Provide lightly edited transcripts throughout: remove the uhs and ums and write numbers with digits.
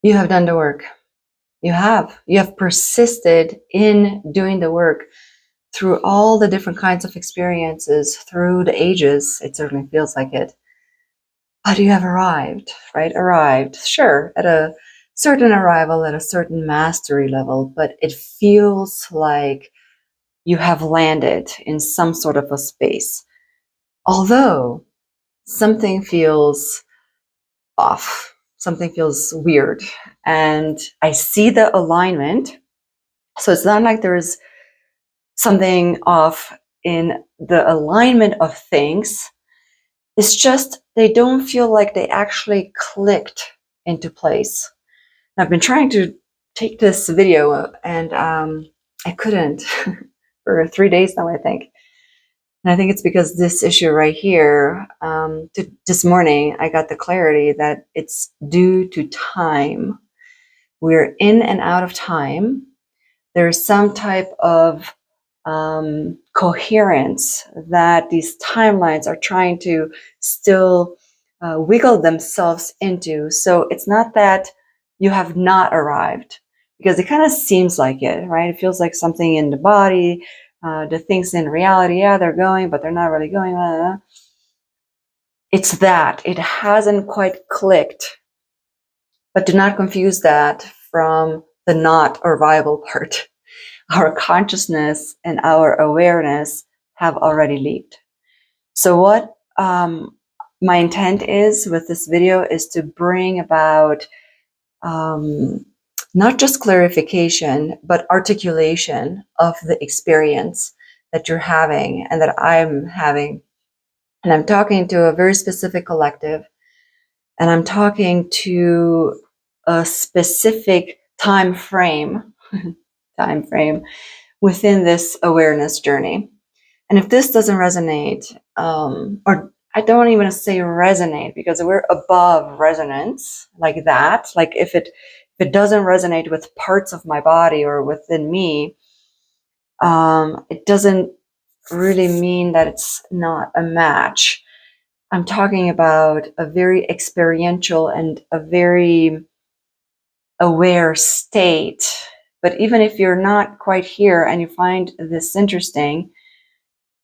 You have done the work. You have persisted in doing the work through all the different kinds of experiences, through the ages. It certainly feels like it. But you have arrived, right? Arrived, sure, at a certain arrival, at a certain mastery level, but it feels like you have landed in some sort of a space. Although something feels off, something feels weird, and I see the alignment. So it's not like there's something off in the alignment of things. It's just they don't feel like they actually clicked into place. I've been trying to take this video and I couldn't for 3 days now, I think. And I think it's because this issue right here, this morning, I got the clarity that it's due to time. We're in and out of time. There's some type of coherence that these timelines are trying to still wiggle themselves into. So it's not that you have not arrived, because it kind of seems like it, right? It feels like something in the body, the things in reality, yeah, they're going, but they're not really going. It's that it hasn't quite clicked. But do not confuse that from the not arrival part. Our consciousness and our awareness have already leaped. So what my intent is with this video is to bring about not just clarification, but articulation of the experience that you're having and that I'm having. And I'm talking to a very specific collective, and I'm talking to a specific time frame within this awareness journey. And if this doesn't resonate, or I don't even say resonate, because we're above resonance like that. Like if it doesn't resonate with parts of my body or within me, it doesn't really mean that it's not a match. I'm talking about a very experiential and a very aware state. But even if you're not quite here and you find this interesting,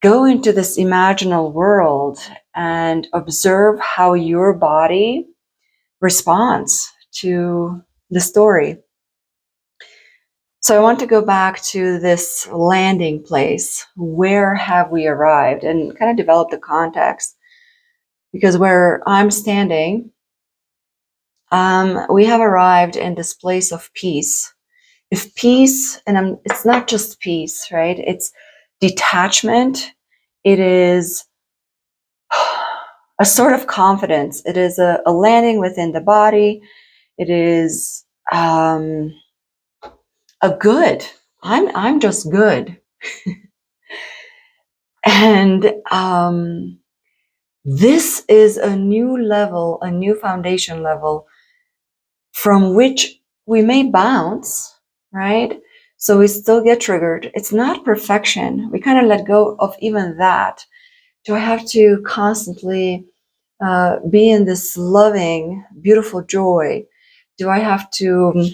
go into this imaginal world and observe how your body responds to the story. So I want to go back to this landing place. Where have we arrived? And kind of develop the context. Because where I'm standing, we have arrived in this place of peace. If peace, and it's not just peace, right? It's detachment. It is a sort of confidence. It is a landing within the body. It is a good. I'm just good. And this is a new level, a new foundation level from which we may bounce, right? So we still get triggered. It's not perfection. We kind of let go of even that. Do I have to constantly be in this loving, beautiful joy? Do I have to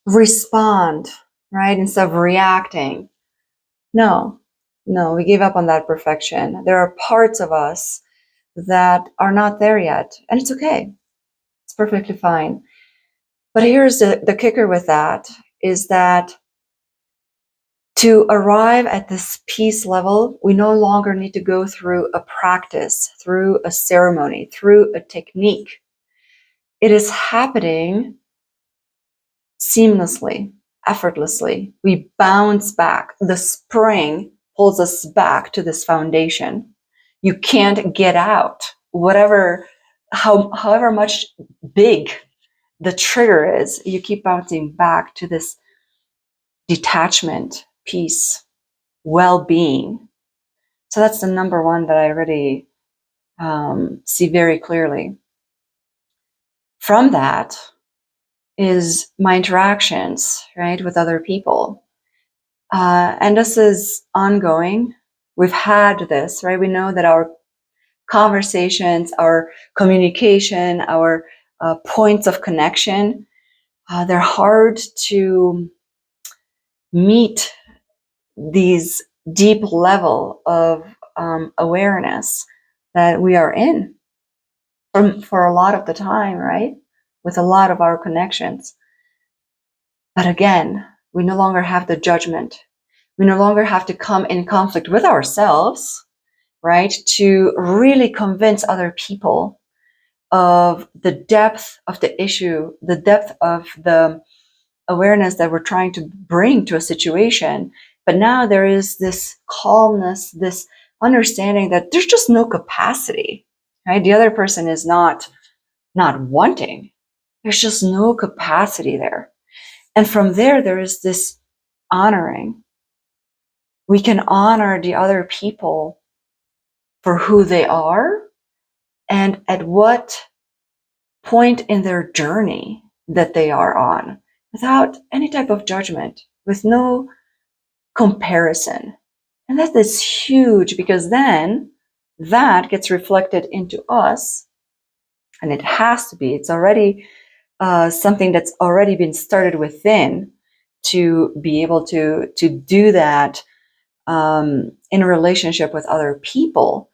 respond, right, instead of reacting? No, we gave up on that perfection. There are parts of us that are not there yet, and it's okay. It's perfectly fine. But here's the kicker with that, is that to arrive at this peace level, we no longer need to go through a practice, through a ceremony, through a technique. It is happening seamlessly, effortlessly. We bounce back. The spring pulls us back to this foundation. You can't get out. However much big the trigger is, you keep bouncing back to this detachment, peace, well-being. So that's the number one that I really see very clearly. From that is my interactions, right, with other people. And this is ongoing. We've had this, right? We know that our conversations, our communication, our points of connection. They're hard to meet these deep level of awareness that we are in for a lot of the time, right? With a lot of our connections. But again, we no longer have the judgment. We no longer have to come in conflict with ourselves, right? To really convince other people of the depth of the issue, the depth of the awareness that we're trying to bring to a situation. But now there is this calmness, this understanding that there's just no capacity, right? The other person is not wanting. There's just no capacity there. And from there is this honoring. We can honor the other people for who they are and at what point in their journey that they are on, without any type of judgment, with no comparison. And that is huge, because then that gets reflected into us, and it has to be. It's already something that's already been started within, to be able to do that in a relationship with other people.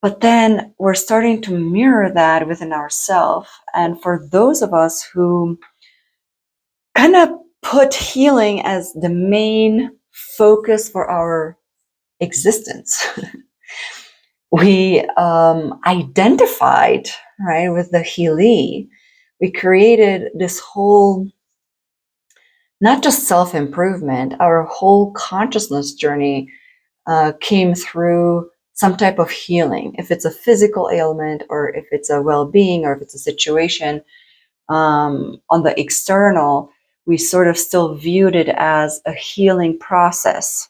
But then we're starting to mirror that within ourselves. And for those of us who kind of put healing as the main focus for our existence, we identified, right, with the Healy. We created this whole, not just self-improvement, our whole consciousness journey came through some type of healing. If it's a physical ailment, or if it's a well-being, or if it's a situation on the external, we sort of still viewed it as a healing process.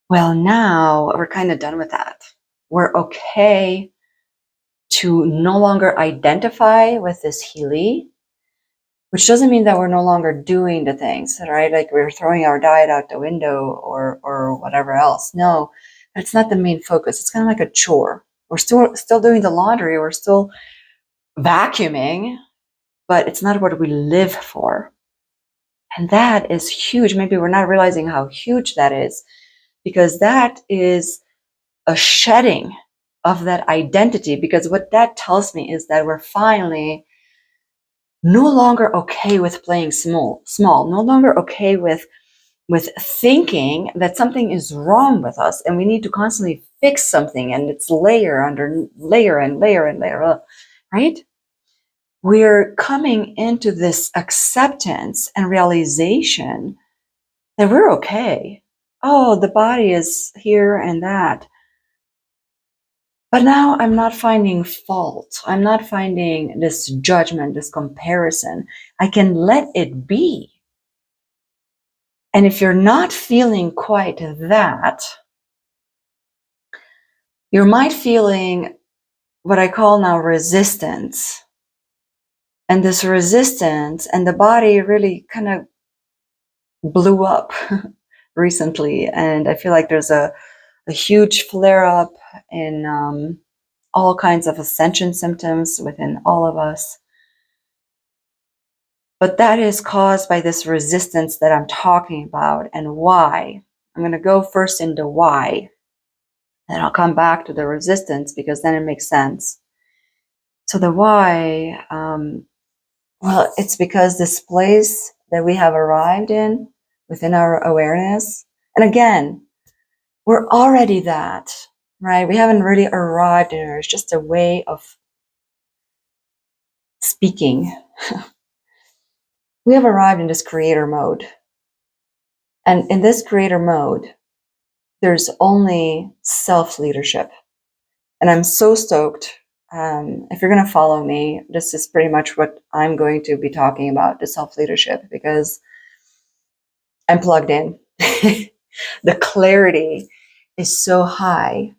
Well, now we're kind of done with that. We're okay to no longer identify with this Healy, which doesn't mean that we're no longer doing the things, right? Like we're throwing our diet out the window or whatever else. No, it's not the main focus. It's kind of like a chore. We're still doing the laundry. We're still vacuuming, but it's not what we live for. And that is huge. Maybe we're not realizing how huge that is, because that is a shedding of that identity. Because what that tells me is that we're finally no longer okay with playing small, no longer okay with thinking that something is wrong with us and we need to constantly fix something, and it's layer under layer and layer and layer, right? We're coming into this acceptance and realization that we're okay. Oh, the body is here and that. But now I'm not finding fault. I'm not finding this judgment, this comparison. I can let it be. And if you're not feeling quite that, you might feeling what I call now resistance. And this resistance, and the body really kind of blew up recently. And I feel like there's a huge flare up in all kinds of ascension symptoms within all of us. But that is caused by this resistance that I'm talking about. And why? I'm going to go first into why, and I'll come back to the resistance, because then it makes sense. So the why, well, it's because this place that we have arrived in within our awareness, and again, we're already that, right? We haven't really arrived in it. It's just a way of speaking. We have arrived in this creator mode. And in this creator mode, there's only self-leadership. And I'm so stoked. If you're going to follow me, this is pretty much what I'm going to be talking about, the self-leadership, because I'm plugged in. The clarity is so high.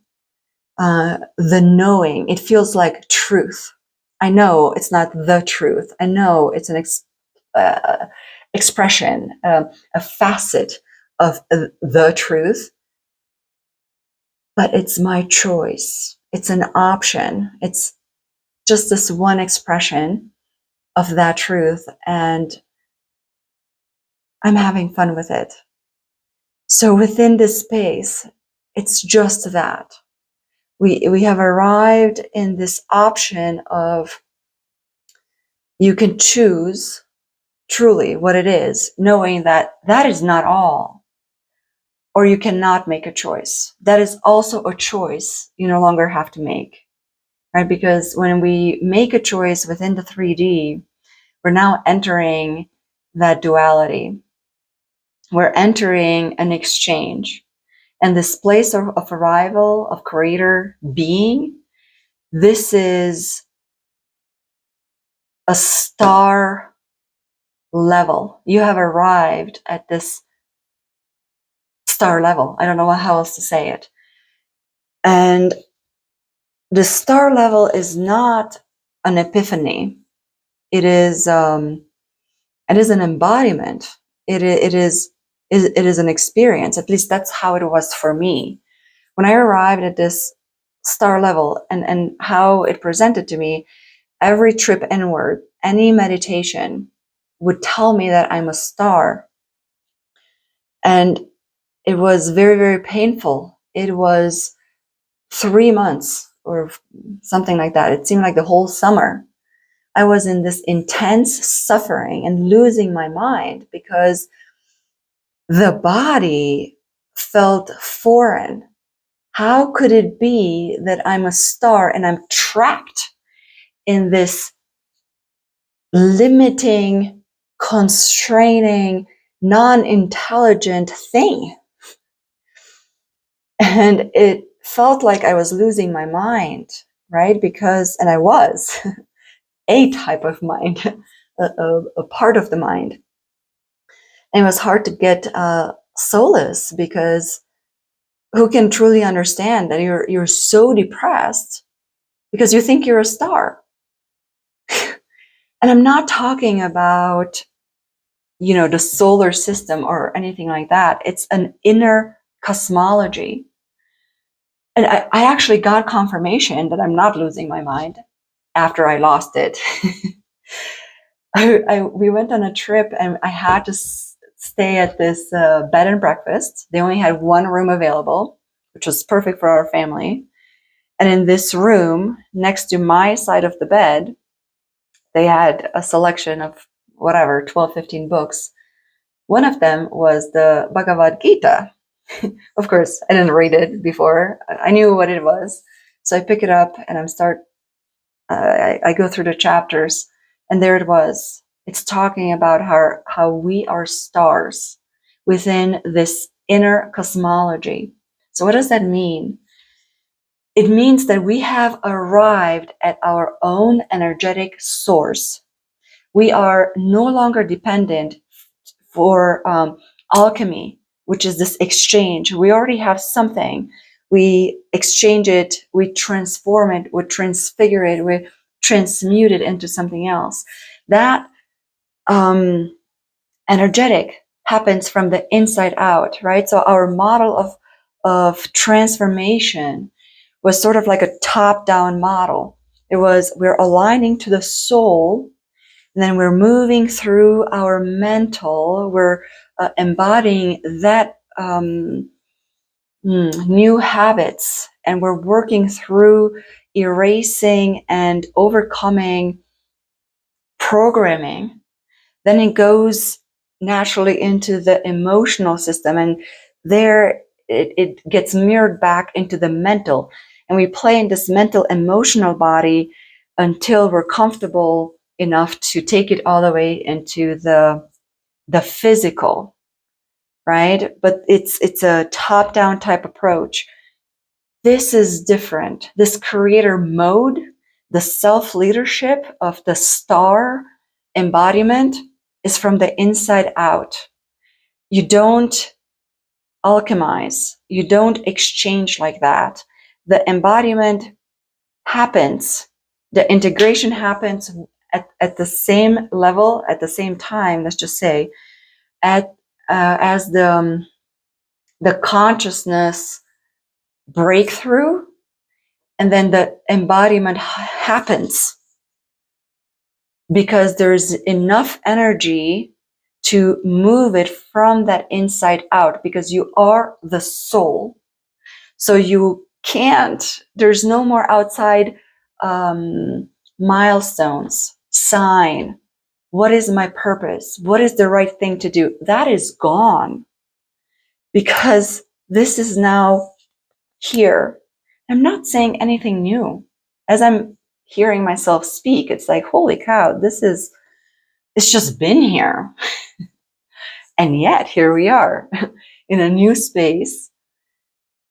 The knowing, it feels like truth. I know it's not the truth. I know it's an expression, a facet of the truth, but it's my choice. It's an option. just this one expression of that truth, and I'm having fun with it. So within this space, it's just that. We have arrived in this option of you can choose truly what it is, knowing that that is not all, or you cannot make a choice. That is also a choice you no longer have to make, right? Because when we make a choice within the 3D, we're now entering that duality. We're entering an exchange. And this place of arrival, of creator being, this is a star level. You have arrived at this star level. I don't know how else to say it. And the star level is not an epiphany. It is an embodiment. It is an experience. At least that's how it was for me. When I arrived at this star level and how it presented to me, every trip inward, any meditation would tell me that I'm a star. And it was very, very painful. It was 3 months or something like that. It seemed like the whole summer. I was in this intense suffering and losing my mind because the body felt foreign. How could it be that I'm a star and I'm trapped in this limiting, constraining, non-intelligent thing? And it felt like I was losing my mind, right? Because, and I was a type of mind, a part of the mind. And it was hard to get solace because who can truly understand that you're so depressed because you think you're a star? And I'm not talking about, the solar system or anything like that. It's an inner cosmology. And I actually got confirmation that I'm not losing my mind after I lost it. We went on a trip and I had to stay at this bed and breakfast. They only had one room available, which was perfect for our family. And in this room, next to my side of the bed, they had a selection of whatever, 12, 15 books. One of them was the Bhagavad Gita. Of course, I didn't read it before. I knew what it was. So I pick it up and I go through the chapters, and there it was. It's talking about how we are stars within this inner cosmology. So what does that mean? It means that we have arrived at our own energetic source. We are no longer dependent for alchemy, which is this exchange. We already have something. We exchange it, we transform it, we transfigure it, we transmute it into something else. That energetic happens from the inside out, right? So our model of transformation was sort of like a top-down model. It was, we're aligning to the soul, and then we're moving through our mental, we're embodying that new habits, and we're working through erasing and overcoming programming. Then it goes naturally into the emotional system, and there it gets mirrored back into the mental. And we play in this mental emotional body until we're comfortable enough to take it all the way into the physical, right? But it's a top-down type approach. This is different. This creator mode, the self-leadership of the star embodiment, is from the inside out. You don't alchemize. You don't exchange like that. The embodiment happens. The integration happens at the same level, at the same time, let's just say, as the consciousness breakthrough And then the embodiment happens because there's enough energy to move it from that inside out, because you are the soul. So you can't, there's no more outside milestones, sign. What is my purpose? What is the right thing to do? That is gone, because this is now here. I'm not saying anything new. As I'm hearing myself speak, it's like, holy cow, it's just been here. And yet here we are in a new space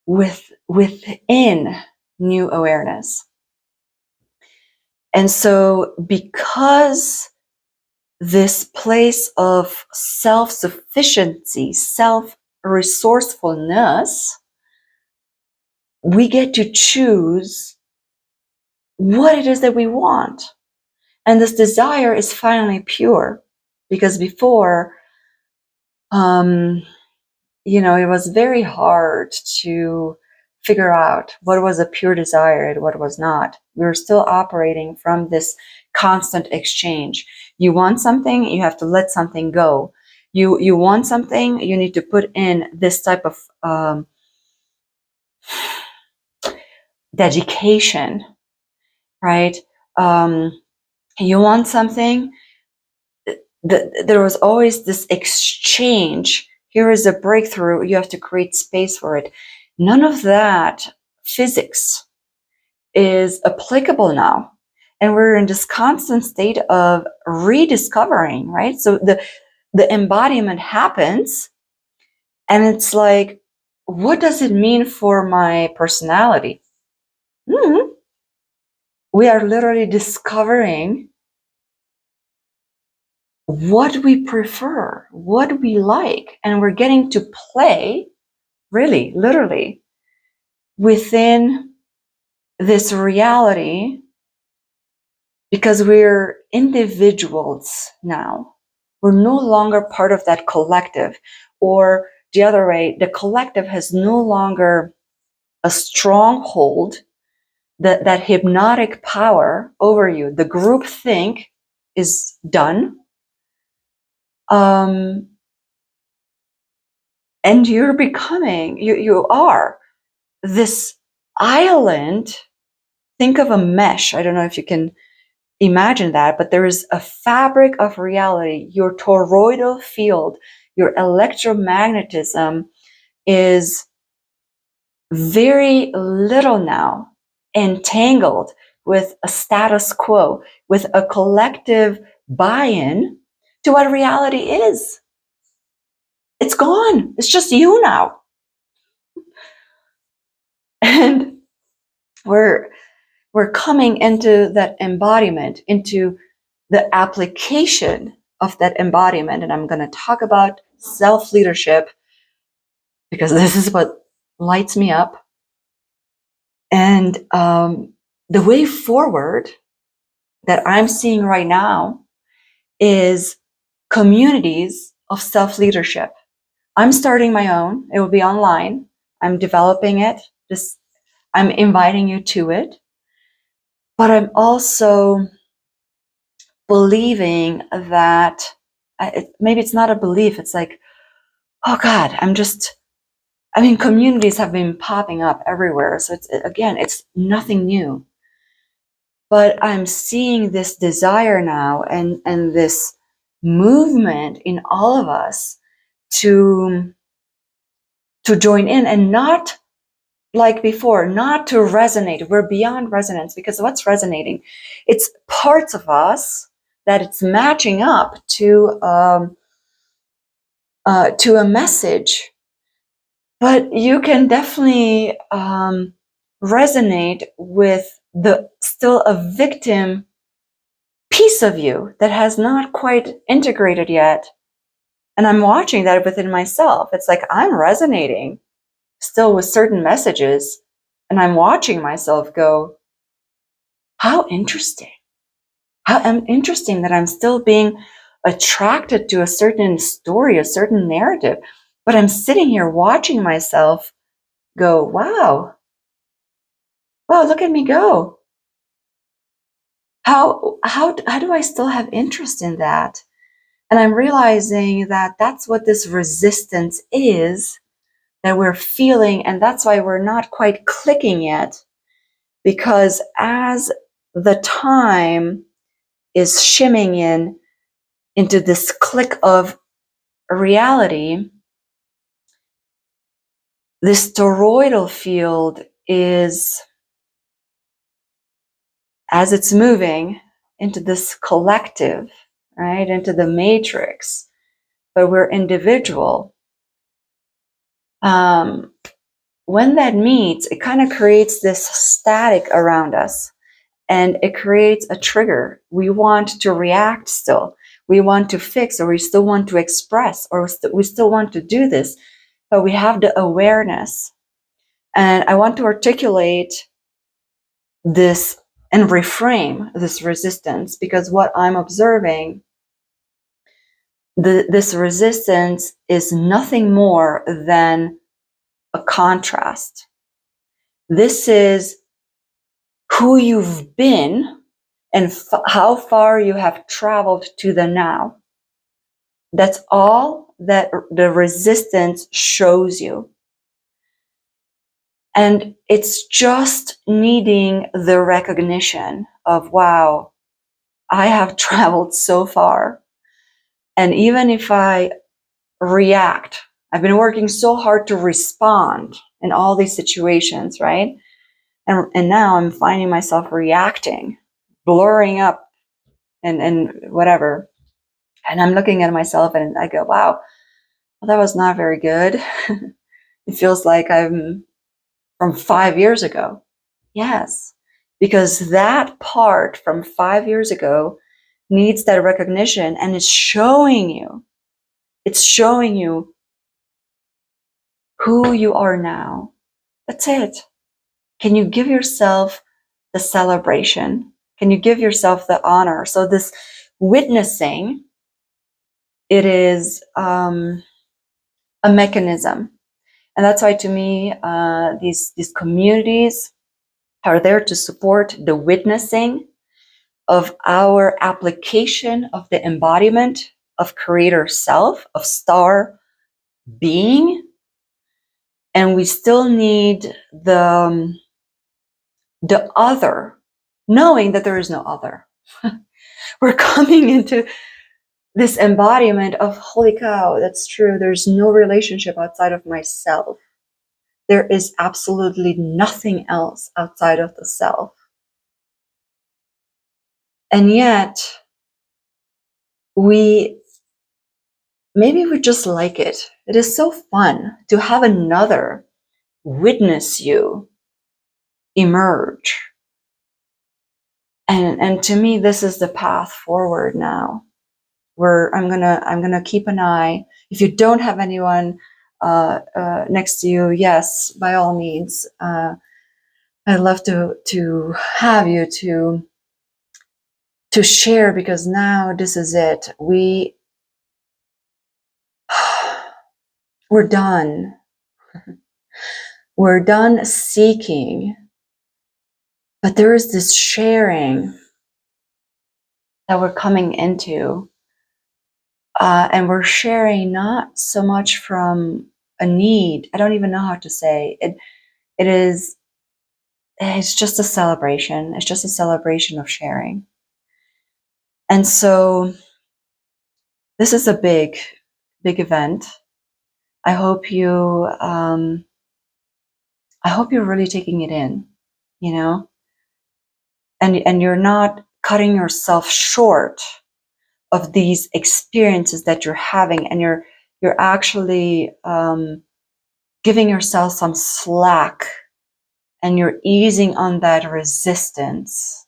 within new awareness. And so because this place of self-sufficiency, self-resourcefulness, we get to choose what it is that we want. And this desire is finally pure, because before, it was very hard to figure out what was a pure desire and what was not. We were still operating from this constant exchange. You want something, you have to let something go. You want something, you need to put in this type of dedication, right? You want something, there was always this exchange. Here is a breakthrough, you have to create space for it. None of that physics is applicable now. And we're in this constant state of rediscovering, right? So the embodiment happens, and it's like, what does it mean for my personality? We are literally discovering what we prefer, what we like, and we're getting to play, really, literally, within this reality, because we're individuals now. We're no longer part of that collective, or the other way, the collective has no longer a stronghold, that hypnotic power over you. The groupthink is done. And you're becoming, you are this island. Think of a mesh. I don't know if you can imagine that, but there is a fabric of reality. Your toroidal field, your electromagnetism is very little now entangled with a status quo, with a collective buy-in to what reality is. It's gone. It's just you now. And we're coming into that embodiment, into the application of that embodiment. And I'm going to talk about self-leadership, because this is what lights me up. And the way forward that I'm seeing right now is communities of self-leadership. I'm starting my own. It will be online. I'm developing it. I'm inviting you to it. But I'm also believing that, maybe it's not a belief, it's like, oh God, communities have been popping up everywhere. So it's nothing new. But I'm seeing this desire now, and this movement in all of us to join in, and not like before, not to resonate. We're beyond resonance, because what's resonating? It's parts of us that it's matching up to a message. But you can definitely resonate with the still a victim piece of you that has not quite integrated yet. And I'm watching that within myself. It's like I'm resonating still with certain messages, and I'm watching myself go, how interesting. How interesting that I'm still being attracted to a certain story, a certain narrative. But I'm sitting here watching myself go, wow, Well, look at me go. How do I still have interest in that? And I'm realizing that that's what this resistance is that we're feeling, and that's why we're not quite clicking yet. Because as the time is shimming into this click of reality, this toroidal field is, as it's moving into this collective, right, into the matrix, but we're individual. When that meets, it kind of creates this static around us, and it creates a trigger. We want to react still. We want to fix, or we still want to express, or we still want to do this, but we have the awareness. And I want to articulate this and reframe this resistance, because what I'm observing, this resistance is nothing more than a contrast. This is who you've been and how far you have traveled to the now. That's all that the resistance shows you. And it's just needing the recognition of, wow, I have traveled so far. And even if I react, I've been working so hard to respond in all these situations, right? And now I'm finding myself reacting, blurring up and whatever. And I'm looking at myself and I go, wow, well, that was not very good. It feels like I'm from 5 years ago. Yes, because that part from 5 years ago needs that recognition, and it's showing you who you are now. That's it. Can you give yourself the celebration? Can you give yourself the honor? So this witnessing, it is a mechanism. And that's why, to me, these communities are there to support the witnessing of our application of the embodiment of creator self, of star being. And we still need the other, knowing that there is no other. We're coming into this embodiment of, holy cow, that's true. There's no relationship outside of myself. There is absolutely nothing else outside of the self. And yet, maybe we just like it. It is so fun to have another witness you emerge. And to me, this is the path forward now. Where I'm gonna keep an eye. If you don't have anyone next to you, yes, by all means, I'd love to have you to share, because now this is it. We're done. We're done seeking, but there is this sharing that we're coming into, and we're sharing not so much from a need. I don't even know how to say it. It's just a celebration. It's just a celebration of sharing. And so this is a big, big event. I hope you're really taking it in, and you're not cutting yourself short of these experiences that you're having, and you're actually giving yourself some slack, and you're easing on that resistance.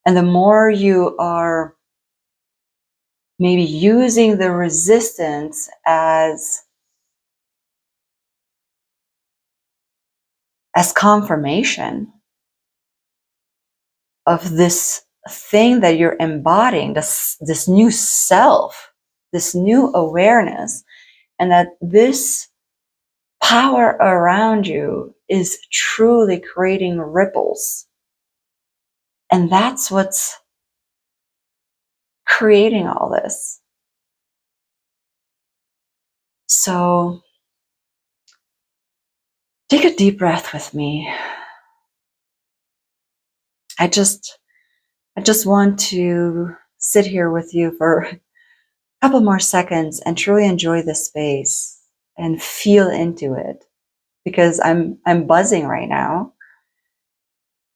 And the more you are maybe using the resistance as confirmation of this thing that you're embodying, this new self, this new awareness, and that this power around you is truly creating ripples. And that's what's creating all this. So take a deep breath with me. I just want to sit here with you for a couple more seconds and truly enjoy this space and feel into it, because I'm buzzing right now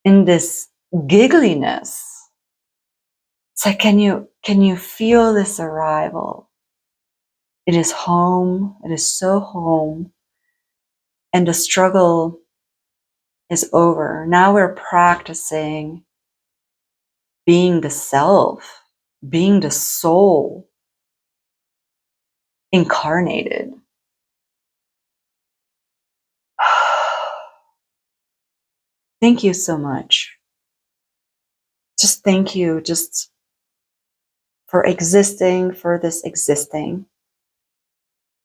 in this giggliness. It's like, can you feel this arrival? It is home. It is so home. And the struggle is over. Now we're practicing being the self, being the soul incarnated. Thank you so much. Just thank you just for existing, for this existing.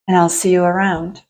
And I'll see you around.